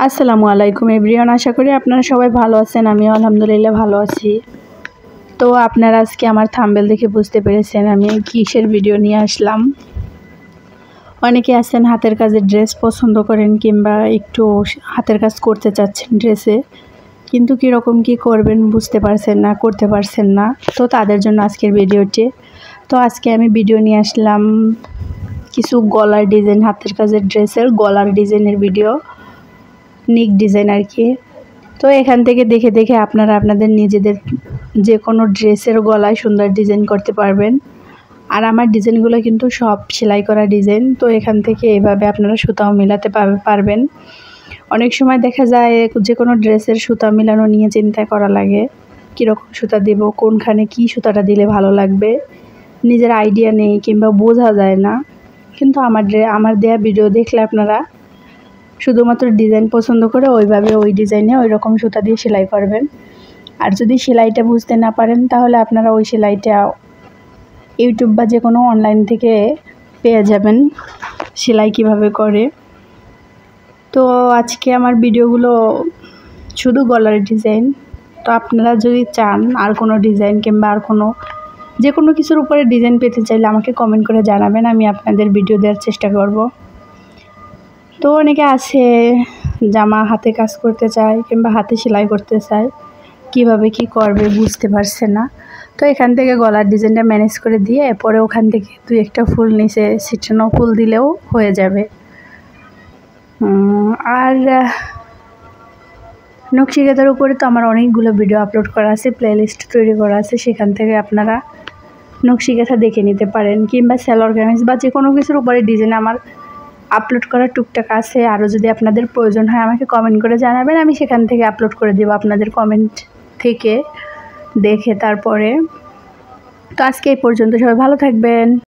আসসালামু আলাইকুম এভরিওয়ান, আশা করি আপনারা সবাই ভালো আছেন। আমিও আলহামদুলিল্লাহ ভালো আছি। তো আপনারা আজকে আমার থাম্বনেল দেখে বুঝতে পেরেছেন আমি কিসের ভিডিও নিয়ে আসলাম। অনেকে আছেন হাতের কাজের ড্রেস পছন্দ করেন কিংবা একটু হাতের কাজ করতে চাচ্ছেন ড্রেসে, কিন্তু কীরকম কী করবেন বুঝতে পারছেন না, করতে পারছেন না। তো তাদের জন্য আজকের ভিডিওটি। তো আজকে আমি ভিডিও নিয়ে আসলাম কিছু গলার ডিজাইন, হাতের কাজের ড্রেসের গলার ডিজাইনের ভিডিও, নিক ডিজাইন আর কি। তো এখান থেকে দেখে দেখে আপনারা আপনাদের নিজেদের যে কোনো ড্রেসের গলায় সুন্দর ডিজাইন করতে পারবেন। আর আমার ডিজাইনগুলো কিন্তু সব সেলাই করা ডিজাইন। তো এখান থেকে এভাবে আপনারা সুতাও মিলাতে পারবেন। অনেক সময় দেখা যায় যে কোনো ড্রেসের সুতা মিলানো নিয়ে চিন্তা করা লাগে, কীরকম সুতা দেব, কোনখানে কি সুতাটা দিলে ভালো লাগবে, নিজের আইডিয়া নেই কিংবা বোঝা যায় না। কিন্তু আমার দেয়া ভিডিও দেখলে আপনারা শুধুমাত্র ডিজাইন পছন্দ করে ওইভাবে ওই ডিজাইনে ওই রকম সুতা দিয়ে সেলাই করবেন। আর যদি সেলাইটা বুঝতে না পারেন তাহলে আপনারা ওই সেলাইটা ইউটিউব বা যে কোনো অনলাইন থেকে পেয়ে যাবেন সেলাই কিভাবে করে। তো আজকে আমার ভিডিওগুলো শুধু গলার ডিজাইন। তো আপনারা যদি চান আর কোনো ডিজাইন কিংবা আর কোনো যে কোনো কিছুর উপরে ডিজাইন পেতে চাইলে আমাকে কমেন্ট করে জানাবেন, আমি আপনাদের ভিডিও দেওয়ার চেষ্টা করব। তো অনেকে আছে জামা হাতে কাজ করতে চায় কিংবা হাতে সেলাই করতে চায়, কিভাবে কি করবে বুঝতে পারছে না। তো এখান থেকে গলার ডিজাইনটা ম্যানেজ করে দিয়ে পরে ওখান থেকে দুই একটা ফুল নিচে ছিটানো ফুল দিলেও হয়ে যাবে। আর নকশি কাঁথার উপরে তো আমার অনেকগুলো ভিডিও আপলোড করা আছে, প্লেলিস্ট তৈরি করা আছে, সেখান থেকে আপনারা নকশি কাঁথা দেখে নিতে পারেন। কিংবা সালোয়ার কামিজ বা যে কোনো কিছুর উপরে ডিজাইন আমার আপলোড করা টুকটাক আছে। আরও যদি আপনাদের প্রয়োজন হয় আমাকে কমেন্ট করে জানাবেন, আমি সেখান থেকে আপলোড করে দেবো আপনাদের কমেন্ট থেকে দেখে। তারপরে তো আজকে এই পর্যন্ত, সবাই ভালো থাকবেন।